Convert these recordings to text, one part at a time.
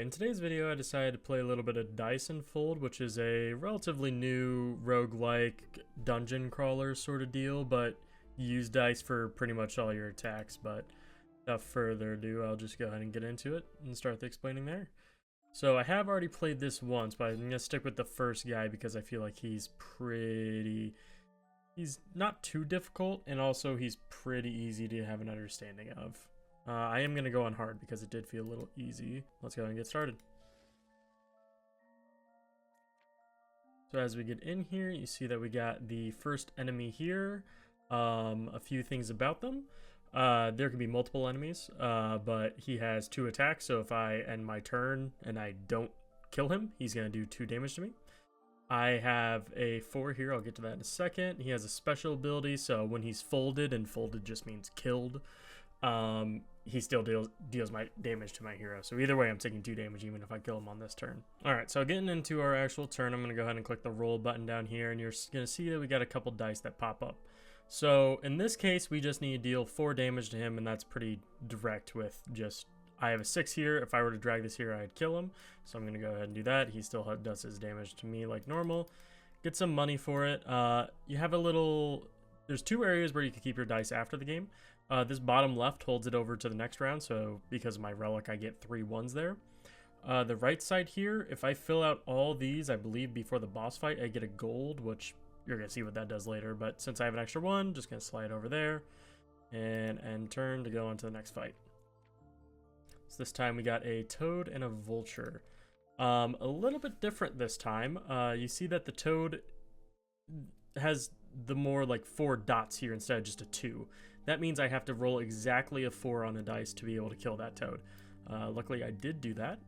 in today's video I decided to play a little bit of Dice Unfold, which is a relatively new roguelike dungeon crawler sort of deal, but you use dice for pretty much all your attacks. But without further ado, I'll just go ahead and get into it and start the explaining there. So I have already played this once, but I'm going to stick with the first guy because I feel like he's not too difficult, and also he's pretty easy to have an understanding of. I am going to go on hard because it did feel a little easy. Let's go ahead and get started. So as we get in here, you see that we got the first enemy here. A few things about them. There can be multiple enemies, but he has 2 attacks, so if I end my turn and I don't kill him, he's going to do 2 damage to me. I have a 4 here, I'll get to that in a second. He has a special ability, so when he's folded, and folded just means killed, he still deals my damage to my hero. So either way, I'm taking 2 damage even if I kill him on this turn. Alright, so getting into our actual turn, I'm going to go ahead and click the roll button down here, and you're going to see that we got a couple dice that pop up. So in this case, we just need to deal 4 damage to him, and that's pretty direct with just, I have a 6 here. If I were to drag this here, I'd kill him. So I'm going to go ahead and do that. He still does his damage to me like normal. Get some money for it. You have a little, there's 2 areas where you can keep your dice after the game. This bottom left holds it over to the next round, so because of my relic, I get 3 1s there. The right side here, if I fill out all these, I believe before the boss fight, I get a gold, which you're going to see what that does later. But since I have an extra 1, just going to slide over there and end turn to go on to the next fight. So this time we got a toad and a vulture. A little bit different this time. You see that the toad has the more like 4 dots here instead of just a 2. That means I have to roll exactly a 4 on the dice to be able to kill that toad. Luckily I did do that.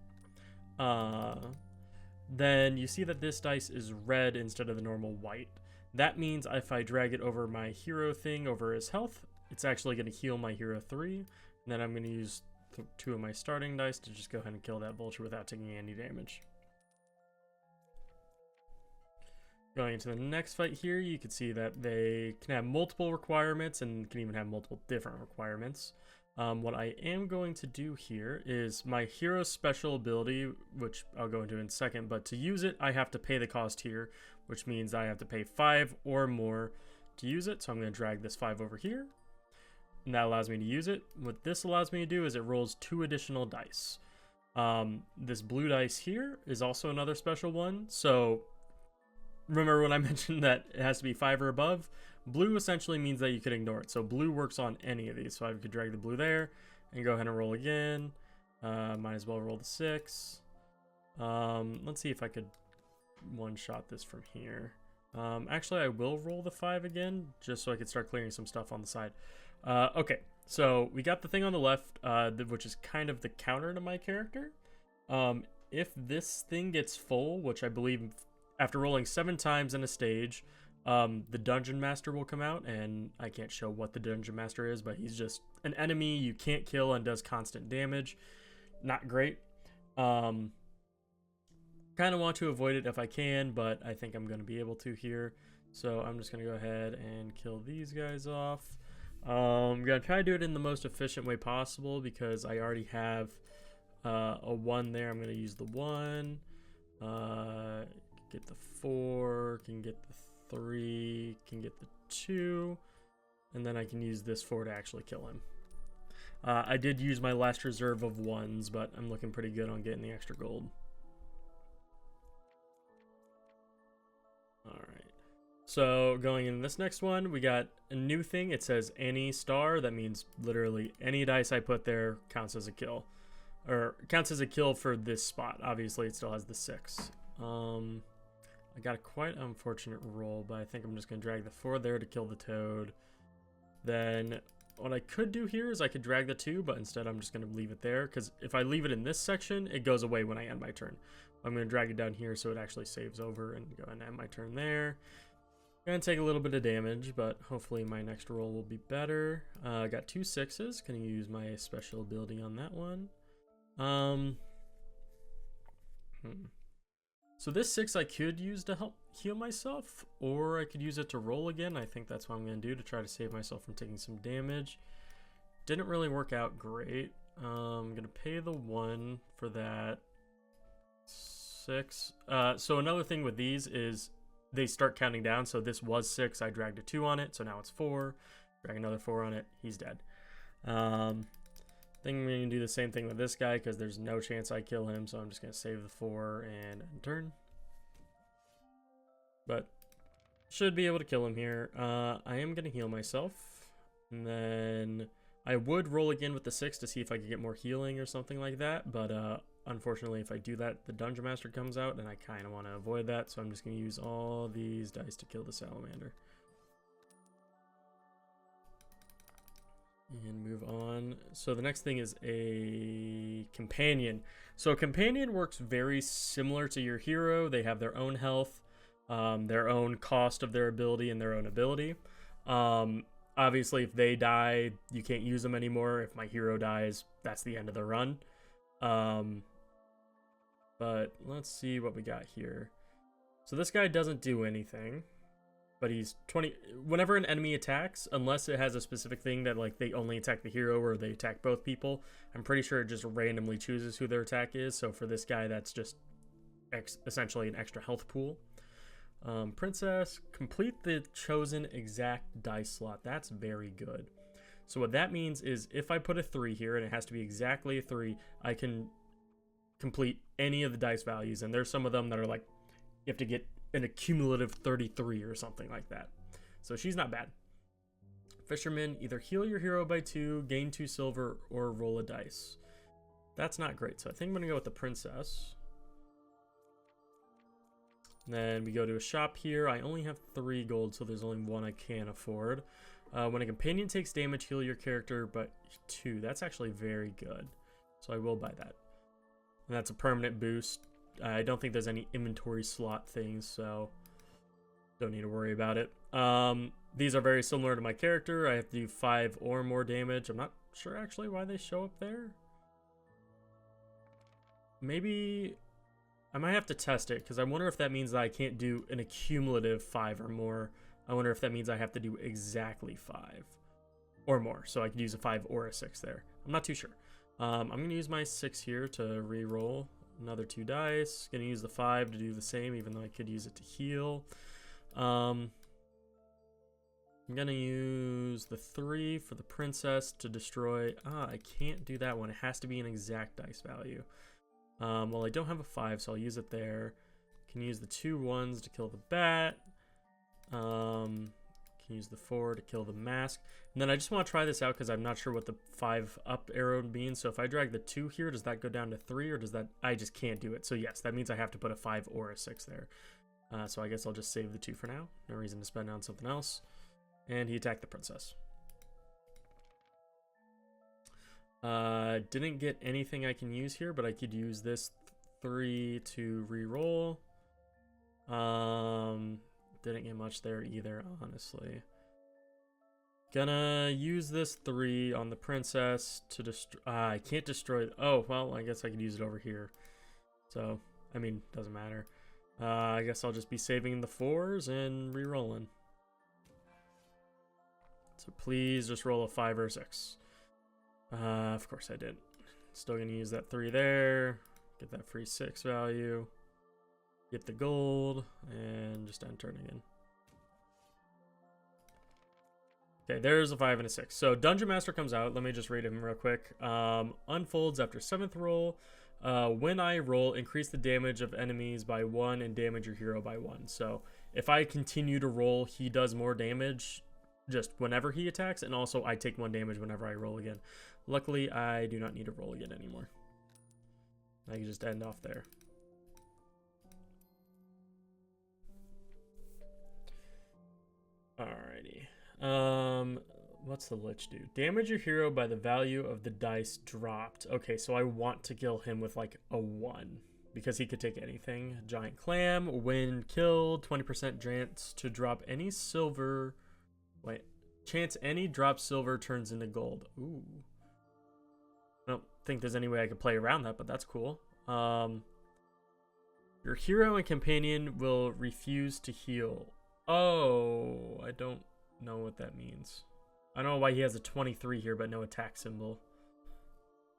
Then you see that this dice is red instead of the normal white. That means if I drag it over my hero thing, over his health, it's actually going to heal my hero 3. And then I'm going to use 2 of my starting dice to just go ahead and kill that vulture without taking any damage. Going into the next fight here, you can see that they can have multiple requirements and can even have multiple different requirements. What I am going to do here is my hero special ability, which I'll go into in a second, but to use it, I have to pay the cost here, which means I have to pay 5 or more to use it. So I'm going to drag this 5 over here, and that allows me to use it. What this allows me to do is it rolls 2 additional dice. This blue dice here is also another special one. So remember when I mentioned that it has to be 5 or above? Blue essentially means that you can ignore it. So blue works on any of these. So I could drag the blue there and go ahead and roll again. Might as well roll the 6. Let's see if I could one-shot this from here. Actually, I will roll the 5 again, just so I could start clearing some stuff on the side. Okay, so we got the thing on the left, which is kind of the counter to my character. If this thing gets full, which I believe after rolling 7 times in a stage, the Dungeon Master will come out, and I can't show what the Dungeon Master is, but he's just an enemy you can't kill and does constant damage. Not great. Kind of want to avoid it if I can, but I think I'm going to be able to here. So I'm just going to go ahead and kill these guys off. I'm going to try to do it in the most efficient way possible because I already have a 1 there. I'm going to use the 1. Get the 4, can get the 3, can get the 2, and then I can use this 4 to actually kill him. I did use my last reserve of 1s, but I'm looking pretty good on getting the extra gold. Alright, so going in this next one, we got a new thing. It says any star. That means literally any dice I put there counts as a kill. Or counts as a kill for this spot. Obviously, it still has the 6. I got a quite unfortunate roll, but I think I'm just going to drag the 4 there to kill the toad. Then what I could do here is I could drag the 2, but instead I'm just going to leave it there, because if I leave it in this section, it goes away when I end my turn. I'm going to drag it down here so it actually saves over and go and end my turn there. Going to take a little bit of damage, but hopefully my next roll will be better. I got 2 6s. Going to use my special ability on that one. So this 6 I could use to help heal myself, or I could use it to roll again. I think that's what I'm going to do to try to save myself from taking some damage. Didn't really work out great. I'm going to pay the 1 for that. 6. So another thing with these is they start counting down. So this was 6. I dragged a 2 on it. So now it's 4. Drag another 4 on it. He's dead. I think I'm going to do the same thing with this guy because there's no chance I kill him. So I'm just going to save the 4 and end turn. But should be able to kill him here. I am going to heal myself. And then I would roll again with the 6 to see if I could get more healing or something like that. But unfortunately, if I do that, the Dungeon Master comes out. And I kind of want to avoid that. So I'm just going to use all these dice to kill the Salamander. And move on. So the next thing is a companion. So a companion works very similar to your hero. They have their own health, their own cost of their ability, and their own ability. Obviously, if they die, you can't use them anymore. If my hero dies, that's the end of the run. But let's see what we got here. So this guy doesn't do anything. But he's 20. Whenever an enemy attacks, unless it has a specific thing that like they only attack the hero or they attack both people, I'm pretty sure it just randomly chooses who their attack is. So for this guy, that's just essentially an extra health pool. Princess, complete the chosen exact dice slot. That's very good. So what that means is if I put a 3 here and it has to be exactly a 3, I can complete any of the dice values. And there's some of them that are like you have to get an accumulative 33 or something like that. So she's not bad. Fisherman, either heal your hero by 2, gain 2 silver, or roll a dice. That's not great. So I think I'm going to go with the princess. Then we go to a shop here. I only have 3 gold, so there's only 1 I can afford. When a companion takes damage, heal your character by 2. That's actually very good. So I will buy that. And that's a permanent boost. I don't think there's any inventory slot things, so don't need to worry about it. These are very similar to my character. I have to do 5 or more damage. I'm not sure actually why they show up there. Maybe I might have to test it because I wonder if that means that I can't do an accumulative 5 or more. I wonder if that means I have to do exactly 5 or more. So I could use a 5 or a 6 there. I'm not too sure. I'm going to use my 6 here to re-roll. Another 2 dice. Gonna use the 5 to do the same, even though I could use it to heal. I'm gonna use the 3 for the princess to destroy. I can't do that one. It has to be an exact dice value. Well, I don't have a 5, so I'll use it there. Can use the 2 1s to kill the bat. Can use the 4 to kill the mask. And then I just want to try this out because I'm not sure what the 5 up arrow means. So if I drag the 2 here, does that go down to 3 or does that... I just can't do it. So yes, that means I have to put a 5 or a 6 there. So I guess I'll just save the 2 for now. No reason to spend on something else. And he attacked the princess. Didn't get anything I can use here, but I could use this 3 to re-roll. Didn't get much there either, honestly. Gonna use this 3 on the princess to destroy. I can't destroy. Oh, well, I guess I could use it over here. So, I mean, doesn't matter. I guess I'll just be saving the 4s and re-rolling. So please just roll a 5 or a 6. Of course I did. Still gonna use that 3 there. Get that free 6 value. Get the gold and just end turn again. Okay, there's a 5 and a 6. So Dungeon Master comes out. Let me just read him real quick. Unfolds after 7th roll. When I roll, increase the damage of enemies by 1 and damage your hero by 1. So if I continue to roll, he does more damage just whenever he attacks, and also I take 1 damage whenever I roll again. Luckily, I do not need to roll again anymore. I can just end off there. Alrighty. What's the Lich do? Damage your hero by the value of the dice dropped. Okay, so I want to kill him with like a 1 because he could take anything. Giant clam, when killed, 20% chance to drop any silver. Wait, chance any drop silver turns into gold. Ooh. I don't think there's any way I could play around that, but that's cool. Your hero and companion will refuse to heal. Oh, I don't know what that means. I don't know why he has a 23 here, but no attack symbol.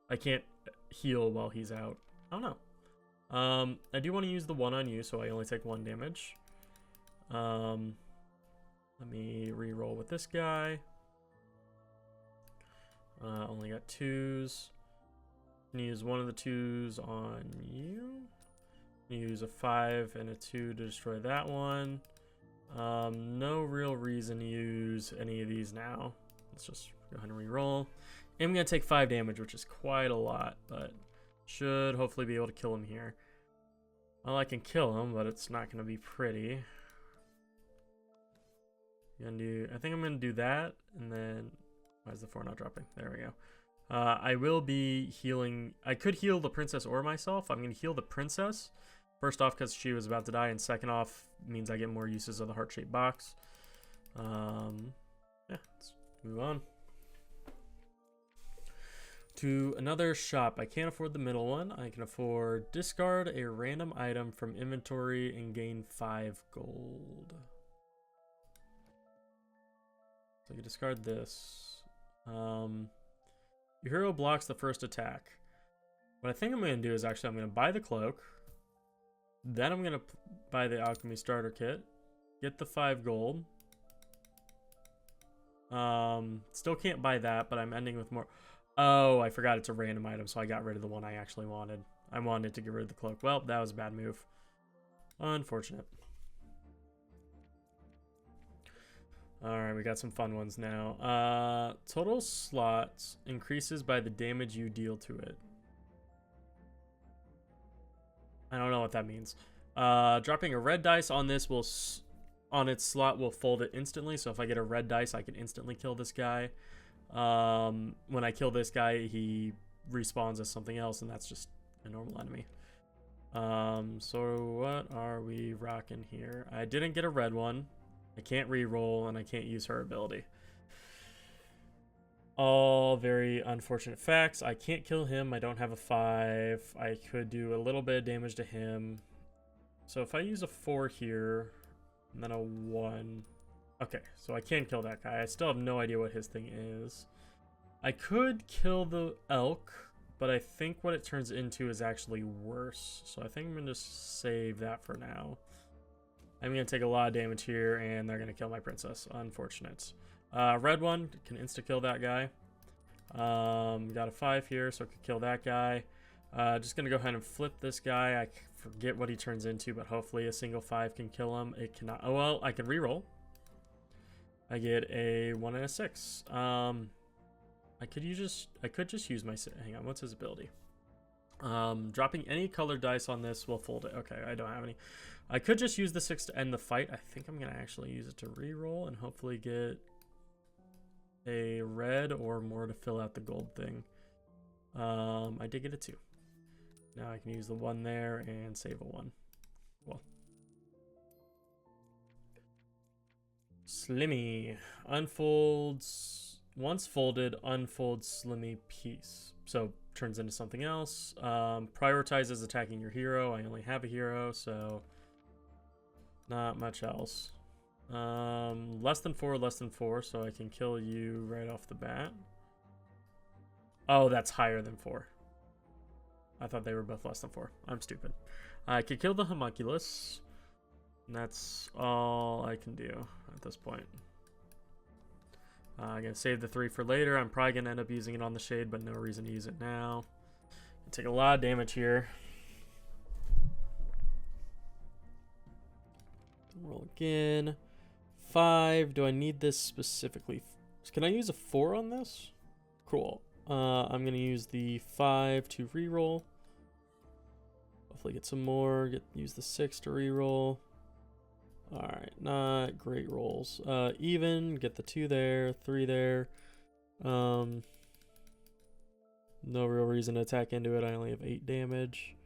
I can't heal while he's out. I don't know. I do want to use the 1 on you, so I only take 1 damage. Let me re-roll with this guy. Only got 2s. Use one of the 2s on you. Use a 5 and a 2 to destroy that one. No real reason to use any of these now. Let's just go ahead and re-roll. I'm going to take 5 damage, which is quite a lot, but should hopefully be able to kill him here. Well, I can kill him, but it's not going to be pretty. I think I'm going to do that, and then... Why is the 4 not dropping? There we go. I will be healing... I could heal the princess or myself. I'm going to heal the princess. First off, because she was about to die, and second off, means I get more uses of the heart-shaped box. Yeah, let's move on. To another shop. I can't afford the middle one. I can afford discard a random item from inventory and gain 5 gold. So I can discard this. Your hero blocks the first attack. What I think I'm going to do is actually I'm going to buy the cloak. Then I'm going to buy the alchemy starter kit. Get the 5 gold. Still can't buy that, but I'm ending with more. Oh, I forgot it's a random item, so I got rid of the one I actually wanted. I wanted to get rid of the cloak. Well, that was a bad move. Unfortunate. Alright, we got some fun ones now. Total slots increases by the damage you deal to it. I don't know what that means. Dropping a red dice on this will... on its slot will fold it instantly, so if I get a red dice, I can instantly kill this guy. When I kill this guy, he respawns as something else, and that's just a normal enemy. So what are we rocking here? I didn't get a red one. I can't re-roll, and I can't use her ability. All very unfortunate facts. I can't kill him. I don't have a 5. I could do a little bit of damage to him. So if I use a 4 here, and then a 1... Okay, so I can kill that guy. I still have no idea what his thing is. I could kill the elk, but I think what it turns into is actually worse. So I think I'm going to just save that for now. I'm going to take a lot of damage here, and they're going to kill my princess. Unfortunate. Red one can insta-kill that guy. Got a 5 here, so I could kill that guy. Just going to go ahead and flip this guy. I forget what he turns into, but hopefully a single 5 can kill him. It cannot. Oh, well, I can reroll. I get a 1 and a 6. I could just use my... Hang on, what's his ability? Dropping any colored dice on this will fold it. Okay, I don't have any. I could just use the 6 to end the fight. I think I'm going to actually use it to reroll and hopefully get a red or more to fill out the gold thing. I did get a 2. Now I can use the 1 there and save a 1. Well. Slimmy. Unfolds. Once folded, unfolds Slimmy piece. So turns into something else. Prioritizes attacking your hero. I only have a hero, so not much else. Less than 4, so I can kill you right off the bat. Oh, that's higher than 4. I thought they were both less than 4. I'm stupid. I could kill the homunculus. And that's all I can do at this point. I'm going to save the 3 for later. I'm probably going to end up using it on the shade, but no reason to use it now. I take a lot of damage here. Roll again. 5. Do I need this specifically? Can I use a 4 on this? Cool. I'm going to use the 5 to reroll. Hopefully get some more. Use the 6 to reroll. Alright, not great rolls. Even, get the 2 there, 3 there. No real reason to attack into it. I only have 8 damage.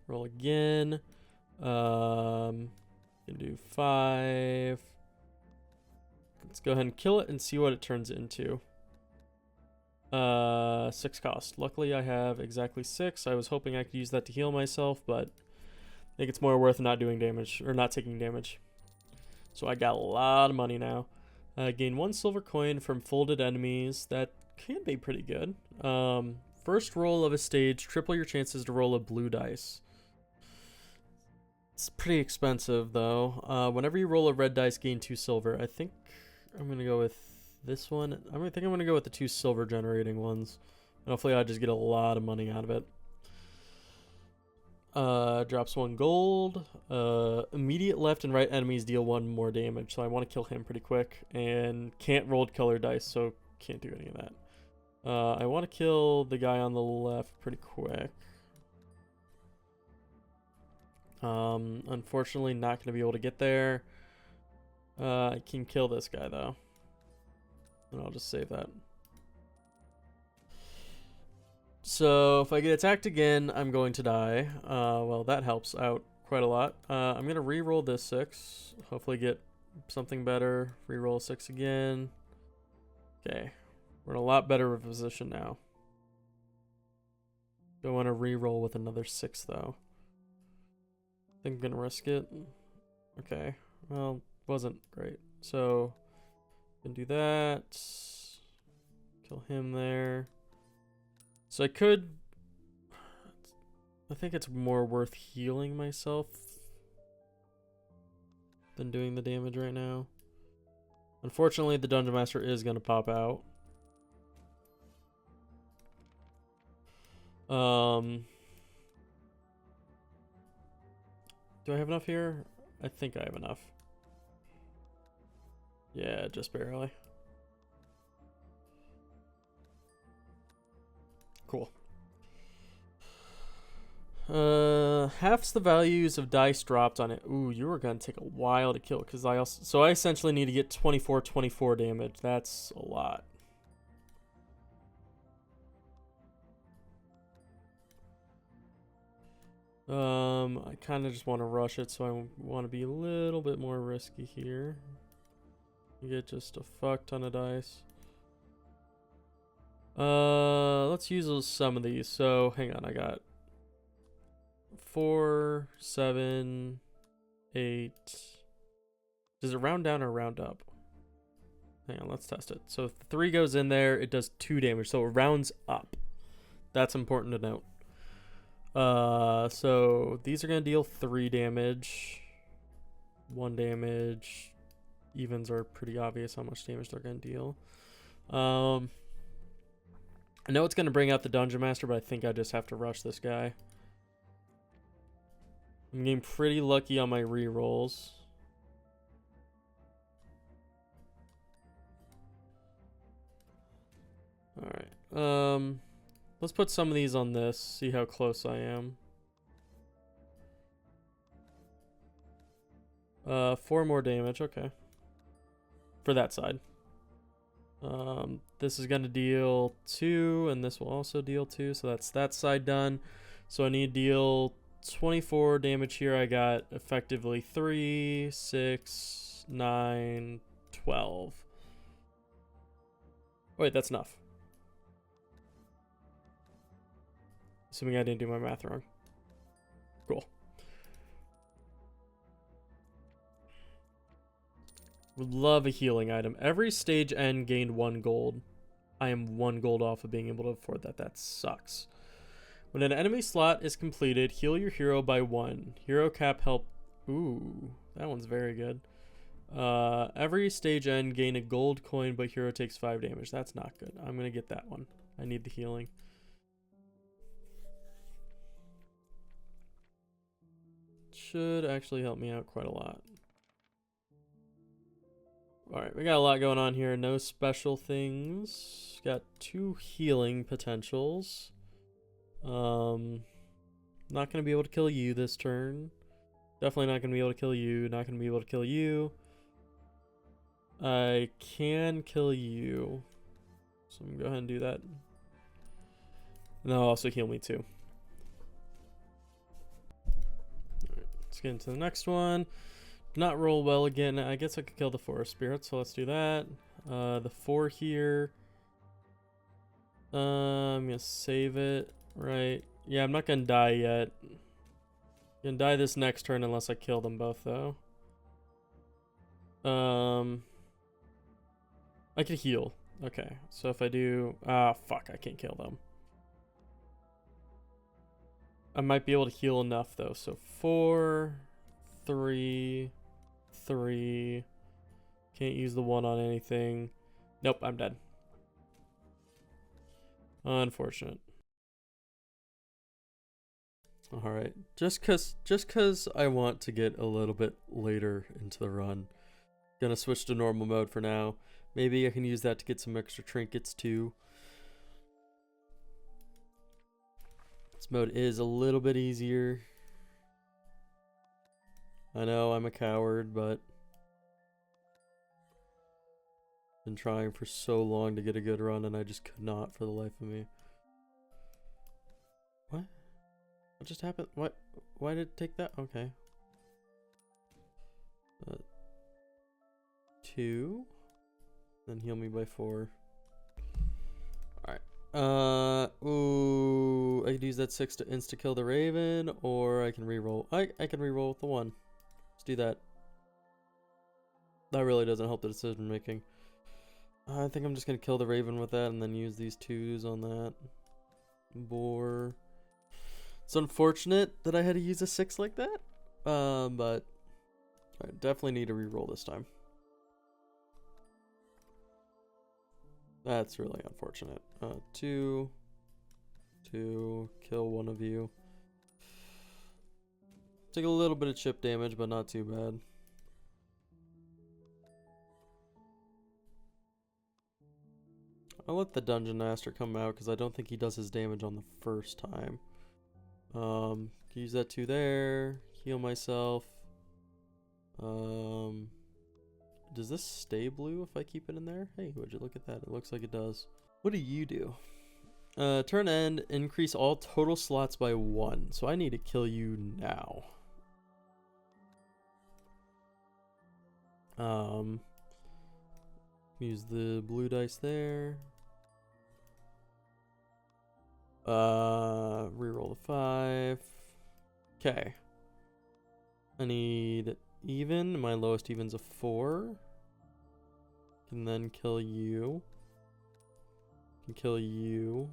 Roll again. Can do 5. Let's go ahead and kill it and see what it turns into. 6 cost. Luckily I have exactly 6. I was hoping I could use that to heal myself, but I think it's more worth not doing damage, or not taking damage. So I got a lot of money now. Gain 1 silver coin from folded enemies. That can be pretty good. First roll of a stage, triple your chances to roll a blue dice. It's pretty expensive though. Whenever you roll a red dice, gain 2 silver. I think I'm gonna go with this one. I think I'm gonna go with the 2 silver generating ones. And hopefully I just get a lot of money out of it. Drops 1 gold. Immediate left and right enemies deal 1 more damage, so I want to kill him pretty quick. And can't roll colored dice, so can't do any of that. I want to kill the guy on the left pretty quick. Unfortunately, not going to be able to get there. I can kill this guy, though. And I'll just save that. So, if I get attacked again, I'm going to die. Well, that helps out quite a lot. I'm going to re-roll this 6. Hopefully get something better. Re-roll 6 again. Okay. We're in a lot better of a position now. Don't want to re-roll with another 6, though. I think I'm going to risk it. Okay. Well, wasn't great. So, can do that. Kill him there. So I think it's more worth healing myself than doing the damage right now. Unfortunately, the Dungeon Master is going to pop out. Do I have enough here? I think I have enough. Yeah, just barely. Cool. Halves the values of dice dropped on it. Ooh, you were gonna take a while to kill because I essentially need to get 24 damage. That's a lot. I kind of just want to rush it, so I want to be a little bit more risky here. You get just a fuck ton of dice. Let's use some of these. So, hang on, I got 4, 7, 8. Does it round down or round up? Hang on, let's test it. So, if 3 goes in there, it does 2 damage. So, it rounds up. That's important to note. So, these are going to deal 3 damage. 1 damage. Evens are pretty obvious how much damage they're going to deal. I know it's going to bring out the Dungeon Master, but I think I just have to rush this guy. I'm getting pretty lucky on my rerolls. Alright. Let's put some of these on this, see how close I am. 4 more damage, okay. For that side. This is going to deal 2, and this will also deal 2, so that's that side done. So I need to deal 24 damage here. I got effectively 3, 6, 9, 12. Wait, that's enough. Assuming I didn't do my math wrong. Cool. Would love a healing item. Every stage end gained 1 gold. I am 1 gold off of being able to afford that. That sucks. When an enemy slot is completed, heal your hero by 1. Hero cap help. Ooh, that one's very good. Every stage end gain a gold coin, but hero takes 5 damage. That's not good. I'm going to get that one. I need the healing. Should actually help me out quite a lot. Alright, we got a lot going on here. No special things. Got 2 healing potentials. Not going to be able to kill you this turn. Definitely not going to be able to kill you. Not going to be able to kill you. I can kill you. So I'm going to go ahead and do that. And that'll also heal me too. Alright, let's get into the next one. Not roll well again. I guess I could kill the Forest Spirit, so let's do that. The 4 here. I'm gonna save it, right? Yeah, I'm not gonna die yet. I'm gonna die this next turn unless I kill them both, though. I could heal. Okay, so if I do... fuck, I can't kill them. I might be able to heal enough though. So 4, 3, 3. Can't use the 1 on anything. Nope, I'm dead. Unfortunate. All right, just cause I want to get a little bit later into the run, gonna switch to normal mode for now. Maybe I can use that to get some extra trinkets too. This mode is a little bit easier. I know I'm a coward, but been trying for so long to get a good run and I just could not for the life of me. What? What just happened? What? Why did it take that? Okay. 2. Then heal me by 4. Alright. Ooh. I could use that 6 to insta-kill the Raven, or I can reroll. I can reroll with the 1. Let's do that. That really doesn't help the decision making. I think I'm just gonna kill the Raven with that and then use these 2s on that boar. It's unfortunate that I had to use a 6 like that, but I definitely need to reroll this time. That's really unfortunate. 2, kill one of you. Take a little bit of chip damage, but not too bad. I'll let the Dungeon Master come out because I don't think he does his damage on the first time. Use that 2 there. Heal myself. Does this stay blue if I keep it in there? Hey, would you look at that? It looks like it does. What do you do? Turn end, increase all total slots by 1. So I need to kill you now. Use the blue dice there. Reroll the 5. Okay. I need even. My lowest even's a 4. Can then kill you. Can kill you.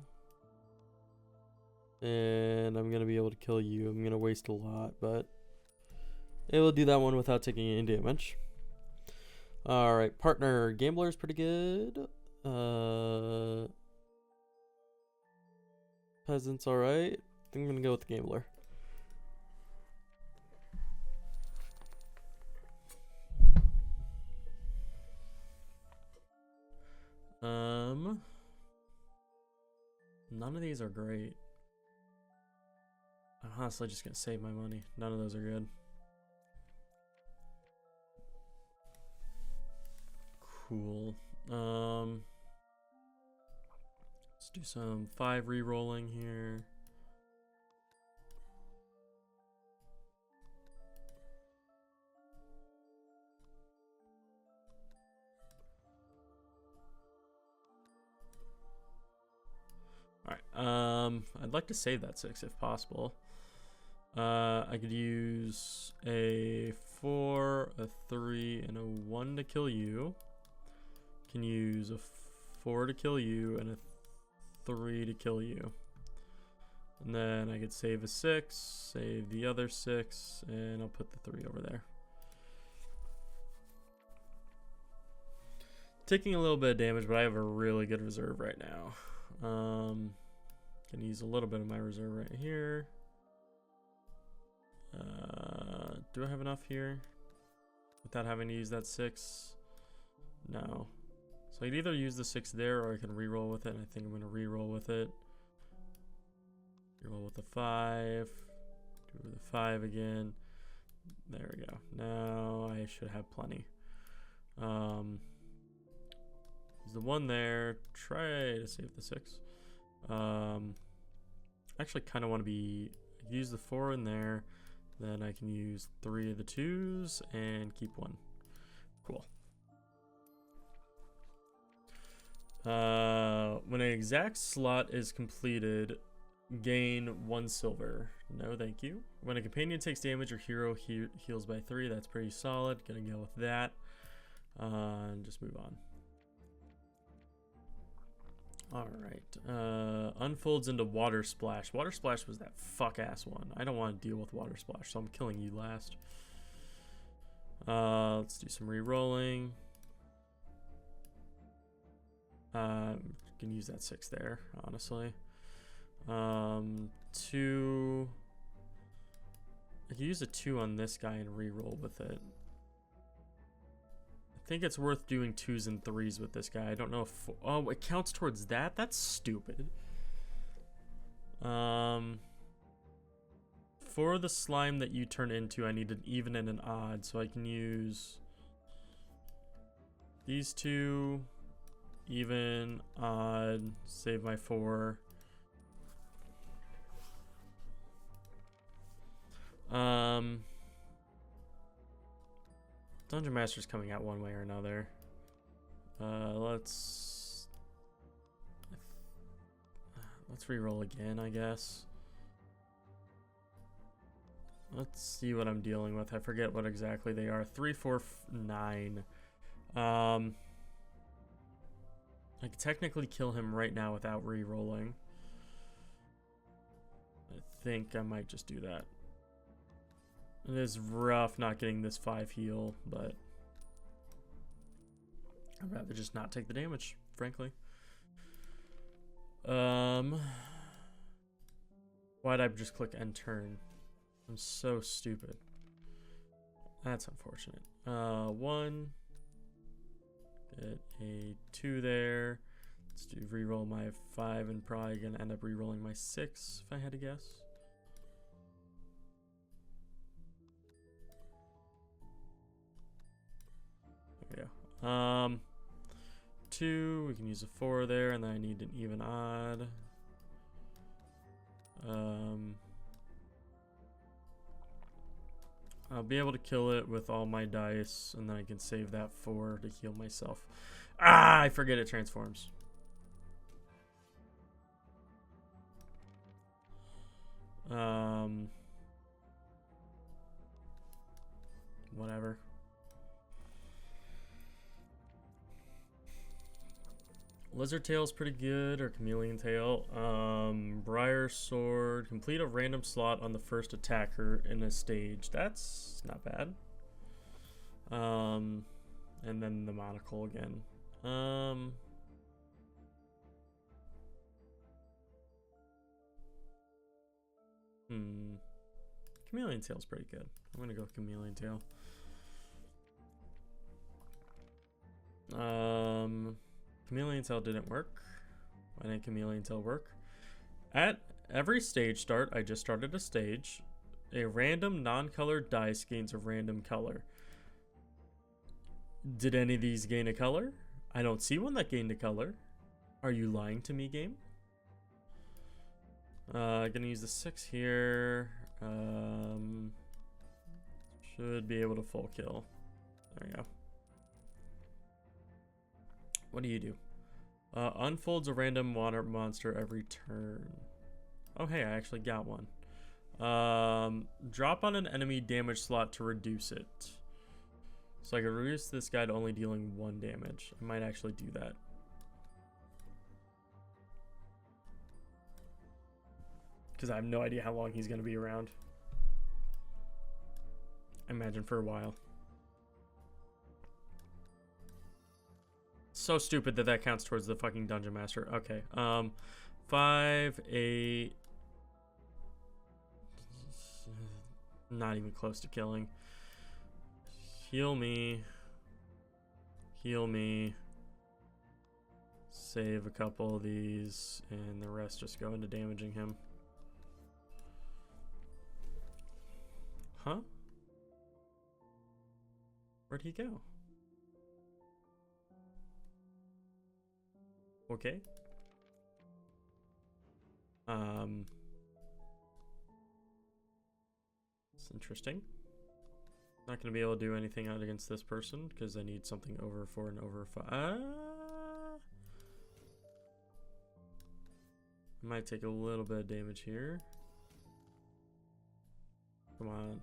And I'm gonna be able to kill you. I'm gonna waste a lot, but it will do that one without taking any damage. Alright, partner. Gambler's pretty good. Peasant's alright. I think I'm gonna go with the Gambler. None of these are great. I'm honestly just gonna save my money. None of those are good. Cool. Let's do some 5 re-rolling here. Alright, I'd like to save that 6 if possible. I could use a 4, a 3, and a 1 to kill you. Can use a 4 to kill you and a 3 to kill you. And then I could save a 6, save the other 6, and I'll put the 3 over there. Taking a little bit of damage, but I have a really good reserve right now. Can use a little bit of my reserve right here. Do I have enough here without having to use that 6? No. So I'd either use the 6 there or I can reroll with it. And I think I'm going to reroll with it. Reroll with the 5. Do the 5 again. There we go. Now I should have plenty. Use the 1 there. Try to save the 6. Actually kind of want to be use the 4 in there, then I can use 3 of the 2s and keep 1. Cool. When an exact slot is completed, gain 1 silver. No thank you. When a companion takes damage, your hero heals by 3. That's pretty solid. Gonna go with that and just move on. Alright. Unfolds into Water Splash. Water Splash was that fuck-ass one. I don't want to deal with Water Splash, so I'm killing you last. Let's do some re-rolling. Can use that 6 there, honestly. 2. I could use a 2 on this guy and re-roll with it. I think it's worth doing 2s and 3s with this guy. I don't know if... Oh, it counts towards that? That's stupid. For the slime that you turn into, I need an even and an odd. So I can use these 2, even, odd, save my 4. Dungeon Master's coming out one way or another. Let's re-roll again, I guess. Let's see what I'm dealing with. I forget what exactly they are. 3, 4, 9. I could technically kill him right now without re-rolling. I think I might just do that. It is rough not getting this 5 heal, but I'd rather just not take the damage, frankly. Why'd I just click end turn? I'm so stupid. That's unfortunate. 1. Get a 2 there. Let's do re-roll my 5 and probably gonna end up re-rolling my 6 if I had to guess. There we go. 2, we can use a 4 there, and then I need an even odd. I'll be able to kill it with all my dice, and then I can save that 4 to heal myself. Ah, I forget it transforms. Whatever. Lizard Tail's pretty good, or Chameleon Tail. Briar Sword. Complete a random slot on the first attacker in a stage. That's not bad. And then the monocle again. Chameleon Tail's pretty good. I'm gonna go with Chameleon Tail. Chameleon Tail didn't work. Why didn't Chameleon Tail work? At every stage start, I just started a stage. A random non-colored dice gains a random color. Did any of these gain a color? I don't see one that gained a color. Are you lying to me, game? Gonna use the 6 here. Should be able to full kill. There we go. What do you do? Unfolds a random water monster every turn. Oh, hey, I actually got one. Drop on an enemy damage slot to reduce it. So I can reduce this guy to only dealing 1 damage. I might actually do that. Because I have no idea how long he's going to be around. I imagine for a while. So stupid that that counts towards the fucking Dungeon Master. Okay. 5, 8. Not even close to killing. Heal me. Heal me. Save a couple of these, and the rest just go into damaging him. Huh? Where'd he go? Okay. It's interesting. Not gonna be able to do anything out against this person because I need something over 4 and over 5. Might take a little bit of damage here. Come on.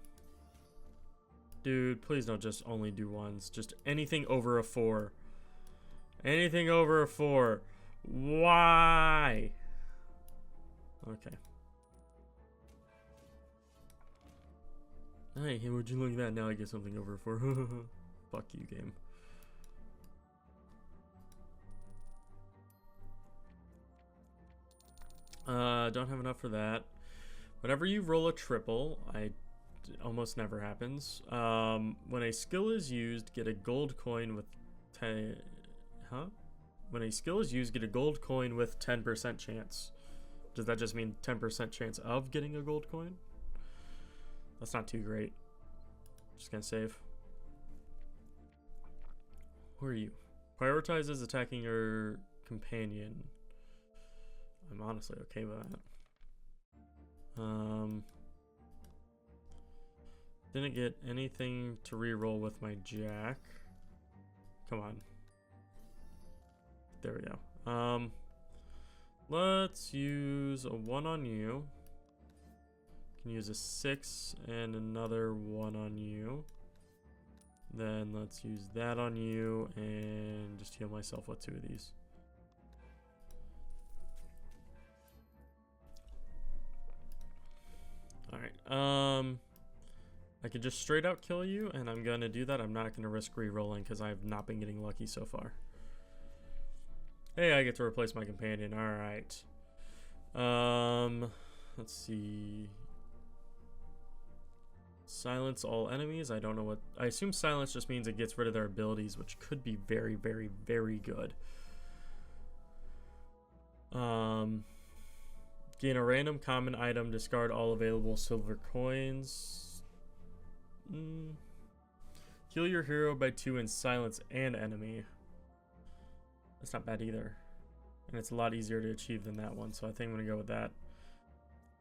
Dude, please don't just only do 1s. Just anything over a 4. Anything over a 4. Why? Okay. Hey, would you look at that? Now I get something over for. Fuck you, game. Don't have enough for that. Whenever you roll a triple, almost never happens. When a skill is used, get a gold coin with 10. Huh? When a skill is used, get a gold coin with 10% chance. Does that just mean 10% chance of getting a gold coin? That's not too great. Just gonna save. Who are you? Prioritizes attacking your companion. I'm honestly okay with that. Didn't get anything to reroll with my jack. Come on. There we go. Let's use a 1 on you. Can use a 6 and another 1 on you. Then let's use that on you and just heal myself with 2 of these. Alright, I could just straight out kill you, and I'm gonna do that. I'm not gonna risk re-rolling because I've not been getting lucky so far. Hey, I get to replace my companion. Alright. Let's see. Silence all enemies. I don't know what... I assume silence just means it gets rid of their abilities, which could be very, very, very good. Gain a random common item. Discard all available silver coins. Heal your hero by 2 and silence an enemy. That's not bad either. And it's a lot easier to achieve than that one, so I think I'm going to go with that.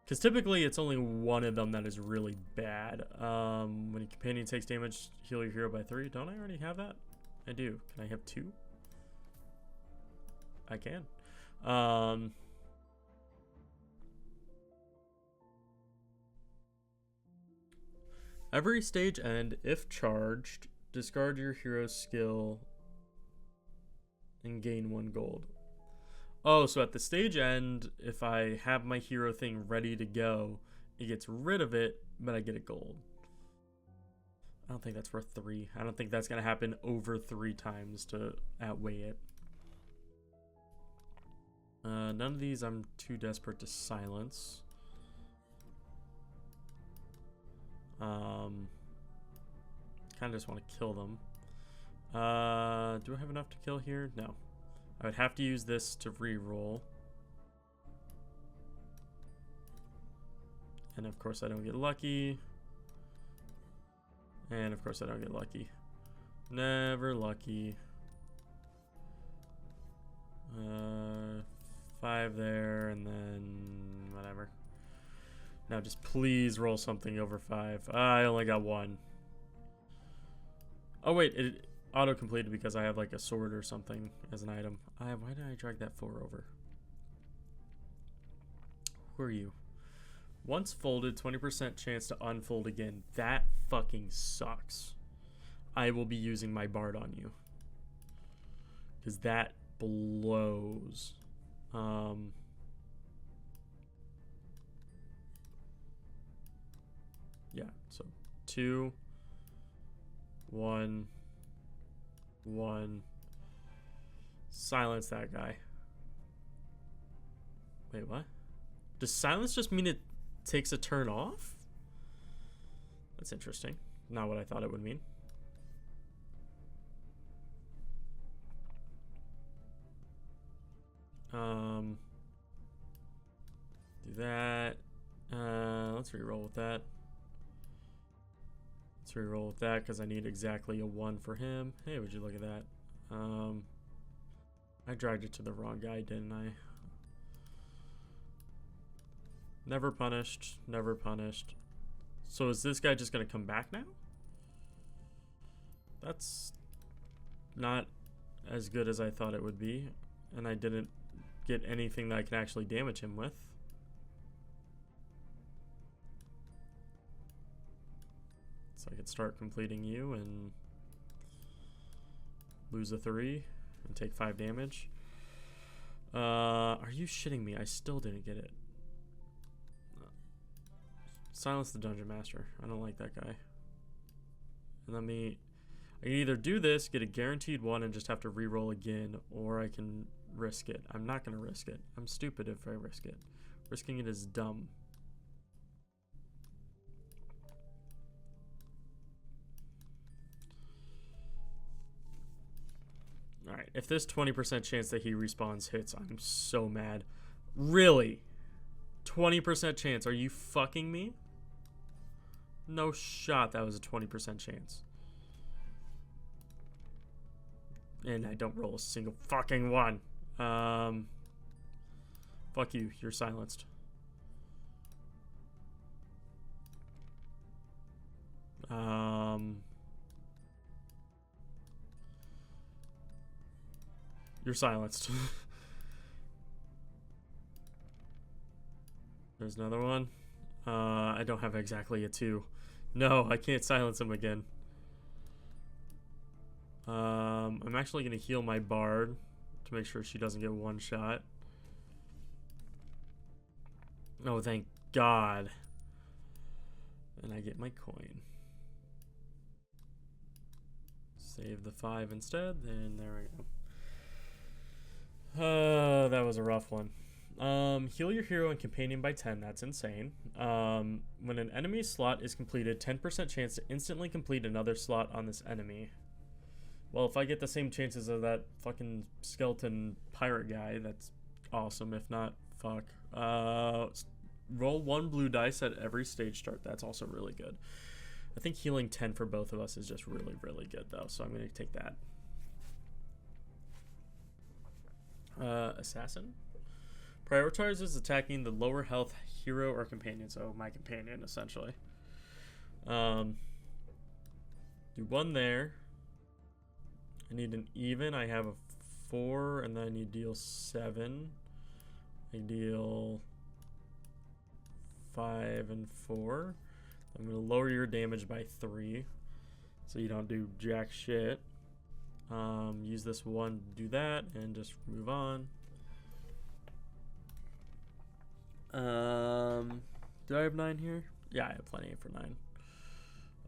Because typically it's only one of them that is really bad. When your companion takes damage, heal your hero by 3. Don't I already have that? I do. Can I have 2? I can. Every stage end, if charged, discard your hero's skill and gain 1 gold. Oh, so at the stage end, if I have my hero thing ready to go, it gets rid of it, but I get a gold. I don't think that's worth 3. I don't think that's going to happen over 3 times to outweigh it. None of these I'm too desperate to silence. Kind of just want to kill them. Do I have enough to kill here? No. I would have to use this to re-roll. And of course I don't get lucky. And of course I don't get lucky. Never lucky. 5 there, and then whatever. Now just please roll something over 5. I only got 1. Oh wait, it auto-completed because I have like a sword or something as an item. Why did I drag that 4 over? Who are you? Once folded, 20% chance to unfold again. That fucking sucks. I will be using my Bard on you. Because that blows. Yeah, so 2, 1, 1. Silence that guy. Wait, what? Does silence just mean it takes a turn off? That's interesting. Not what I thought it would mean. Do that. Let's reroll with that. Let's reroll with that because I need exactly a 1 for him. Hey, would you look at that? I dragged it to the wrong guy, didn't I? Never punished. Never punished. So is this guy just going to come back now? That's not as good as I thought it would be. And I didn't get anything that I can actually damage him with. So I could start completing you and lose a 3 and take 5 damage. Are you shitting me? I still didn't get it. Silence the Dungeon Master. I don't like that guy. And I can either do this, get a guaranteed one, and just have to re-roll again, or I can risk it. I'm not going to risk it. I'm stupid if I risk it. Risking it is dumb. Alright, if this 20% chance that he respawns hits, I'm so mad. Really? 20% chance? Are you fucking me? No shot that was a 20% chance. And I don't roll a single fucking one. Fuck you, you're silenced. You're silenced. There's another one. I don't have exactly a 2. No, I can't silence him again. I'm actually going to heal my Bard to make sure she doesn't get one shot. Oh, thank God. And I get my coin. Save the 5 instead, and there we go. That was a rough one. Heal your hero and companion by 10. That's insane. When an enemy slot is completed, 10% chance to instantly complete another slot on this enemy. Well, if I get the same chances of that fucking skeleton pirate guy, that's awesome. If not, fuck. Roll 1 blue dice at every stage start. That's also really good. I think healing 10 for both of us is just really, really good, though. So I'm going to take that. Assassin. Prioritizes attacking the lower health hero or companion. So my companion, essentially. Do 1 there. I need an even. I have a 4, and then I need to deal 7. I deal 5 and 4. I'm going to lower your damage by 3, so you don't do jack shit. Use this 1 to do that, and just move on. Do I have 9 here? Yeah, I have plenty for 9.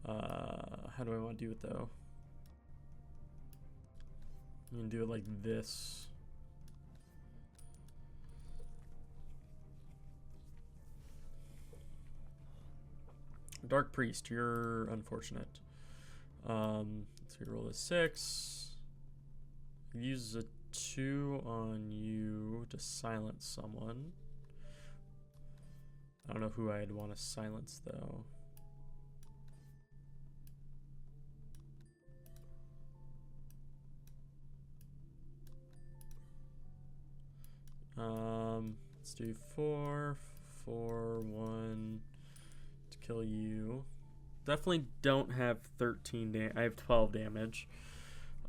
How do I want to do it, though? I'm going to do it like this. Dark Priest, you're unfortunate. So you roll a 6. Use a 2 on you to silence someone. I don't know who I'd want to silence, though. Let's do 4, 4, 1 to kill you. Definitely don't have 13 damage. I have 12 damage.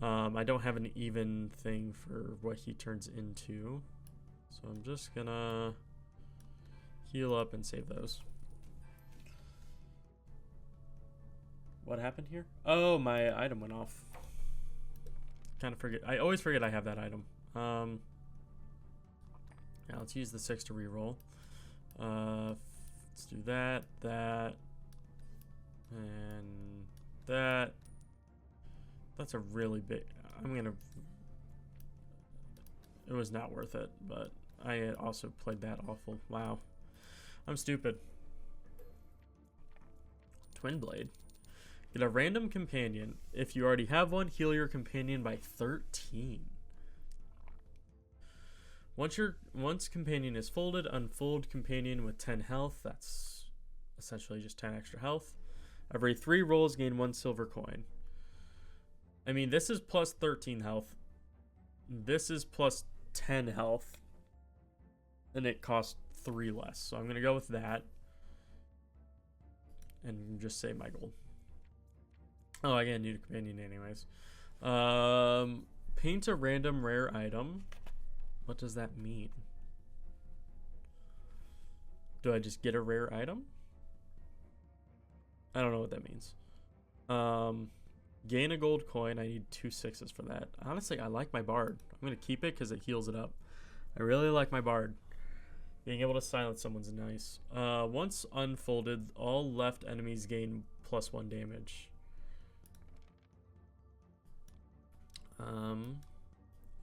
I don't have an even thing for what he turns into. So I'm just gonna heal up and save those. What happened here? Oh, my item went off. Kind of forget. I always forget I have that item. Yeah, let's use the 6 to reroll. Let's do that, and that. That's a really big. It was not worth it, but I also played that awful. Wow. I'm stupid. Twin Blade. Get a random companion. If you already have one, heal your companion by 13. Once companion is folded, unfold companion with 10 health. That's essentially just 10 extra health. Every 3 rolls, gain 1 silver coin. I mean, this is plus 13 health. This is plus 10 health. And it costs 3 less. So I'm going to go with that. And just save my gold. Oh, I gotta need a companion anyways. Paint a random rare item. What does that mean? Do I just get a rare item? I don't know what that means. Gain a gold coin. I need 2 6s for that. Honestly, I like my Bard. I'm going to keep it because it heals it up. I really like my bard. Being able to silence someone's nice. Once unfolded, all left enemies gain +1 damage.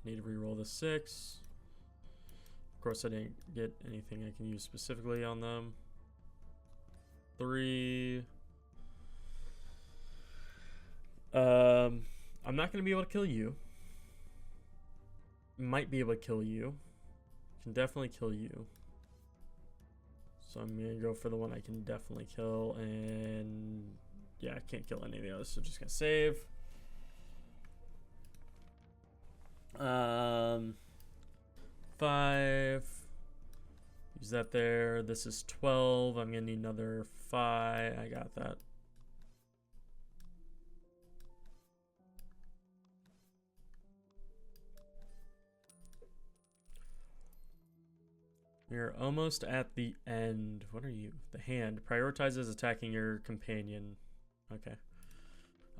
Need to reroll the 6. Of course, I didn't get anything I can use specifically on them. 3. I'm not going to be able to kill you. Might be able to kill you. Can definitely kill you. So I'm going to go for the one I can definitely kill. And yeah, I can't kill any of the others. So just going to save. 5. Use that there. This is 12. I'm going to need another 5. I got that. We're almost at the end. What are you? The hand. Prioritizes attacking your companion. Okay.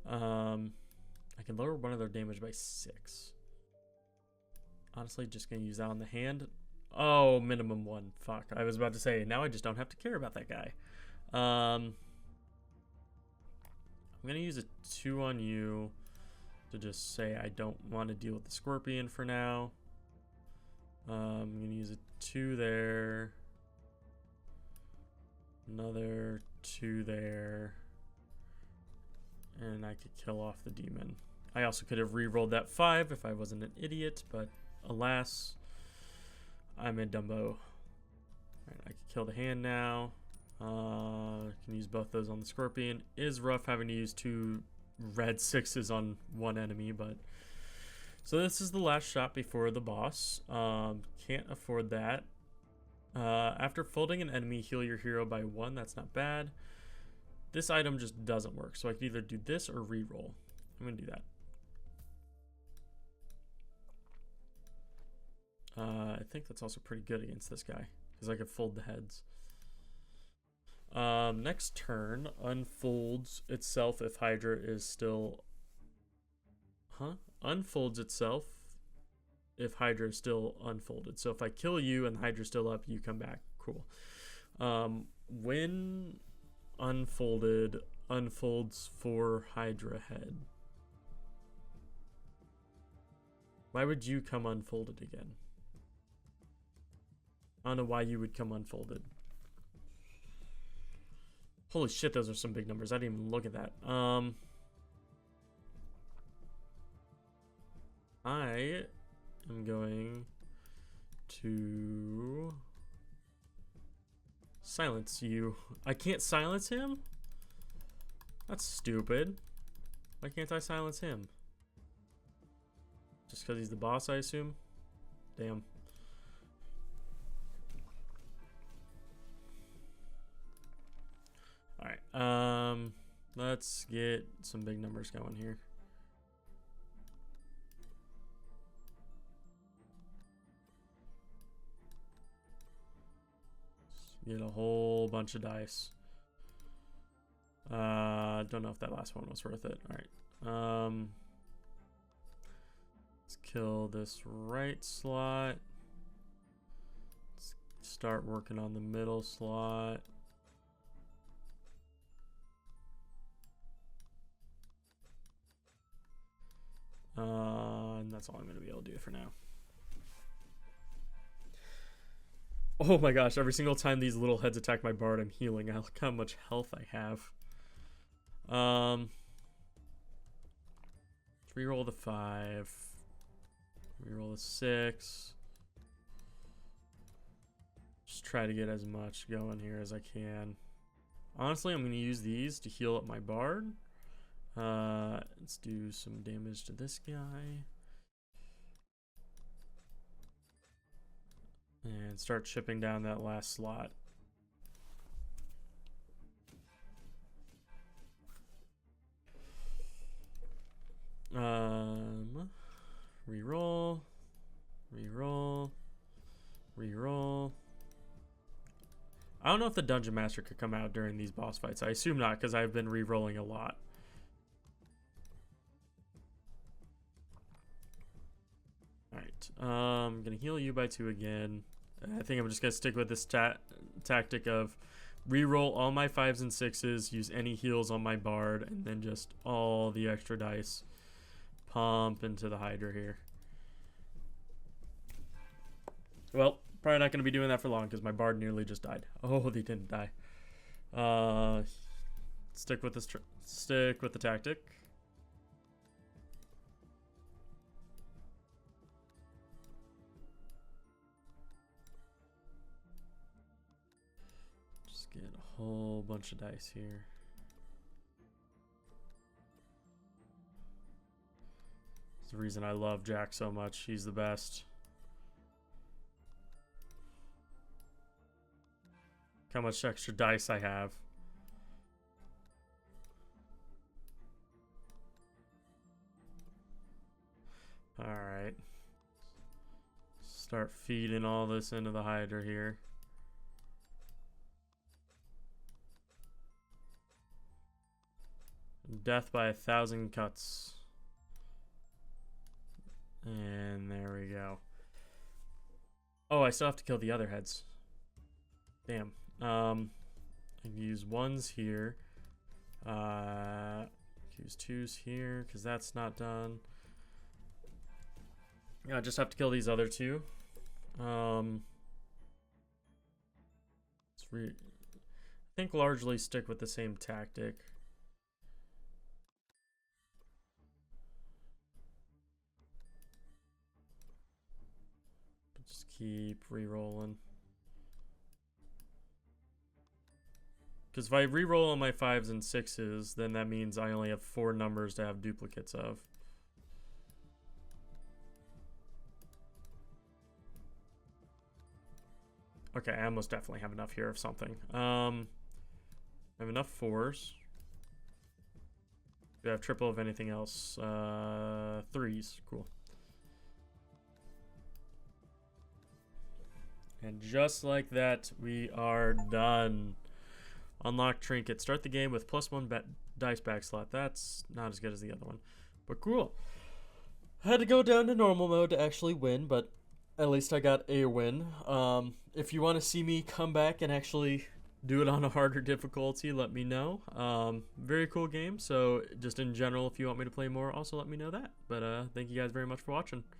I can lower one of their damage by 6. Honestly, just going to use that on the hand. Oh, minimum 1. Fuck. I was about to say, now I just don't have to care about that guy. I'm going to use a 2 on you to just say I don't want to deal with the scorpion for now. I'm going to use a 2 there. Another 2 there. And I could kill off the demon. I also could have re-rolled that 5 if I wasn't an idiot, but alas, I'm a Dumbo. Alright, I can kill the hand now. Can use both those on the scorpion. Is rough having to use 2 red 6s on one enemy, but... So this is the last shot before the boss. Can't afford that. After folding an enemy, heal your hero by 1. That's not bad. This item just doesn't work, so I can either do this or re-roll. I'm going to do that. I think that's also pretty good against this guy, because I could fold the heads. Next turn, unfolds itself if Hydra is still... Unfolds itself if Hydra is still unfolded. So if I kill you and Hydra's still up, you come back. Cool. When unfolded, unfolds for Hydra head. Why would you come unfolded again? I don't know why you would come unfolded. Holy shit, those are some big numbers. I didn't even look at that. I am going to silence you. I can't silence him? That's stupid. Why can't I silence him? Just because he's the boss, I assume? Damn. Alright, let's get some big numbers going here. Get a whole bunch of dice. Don't know if that last one was worth it. Alright. Let's kill this right slot. Let's start working on the middle slot. And that's all I'm going to be able to do for now. Oh my gosh, every single time these little heads attack my bard, I'm healing. Look how much health I have. Reroll the 5. Reroll the 6. Just try to get as much going here as I can. Honestly, I'm going to use these to heal up my bard. Let's do some damage to this guy. And start chipping down that last slot. Reroll. Reroll. Reroll. I don't know if the Dungeon Master could come out during these boss fights. I assume not, because I've been re-rolling a lot. Alright. Perfect. I'm gonna heal you by 2 again. I think I'm just gonna stick with this tactic of reroll all my 5s and 6s, use any heals on my bard, and then just all the extra dice pump into the Hydra here. Well, probably not gonna be doing that for long because my bard nearly just died. Oh, they didn't die. Stick with this. Stick with the tactic. Just get a whole bunch of dice here. It's the reason I love Jack so much. He's the best. How much extra dice I have. Alright. Start feeding all this into the Hydra here. Death by 1,000 cuts. And there we go. Oh, I still have to kill the other heads. Damn. I can use 1s here. Use 2s here, because that's not done. I just have to kill these other 2. I think largely stick with the same tactic. Just keep re-rolling. Because if I re-roll on my 5s and 6s, then that means I only have 4 numbers to have duplicates of. Okay, I almost definitely have enough here of something. I have enough 4s. Do I have triple of anything else? 3s. Cool. And just like that, we are done. Unlock trinket. Start the game with +1 dice back slot. That's not as good as the other one, but cool. Had to go down to normal mode to actually win, but at least I got a win. If you want to see me come back and actually do it on a harder difficulty, let me know. Very cool game. So just in general, if you want me to play more, also let me know that. But thank you guys very much for watching.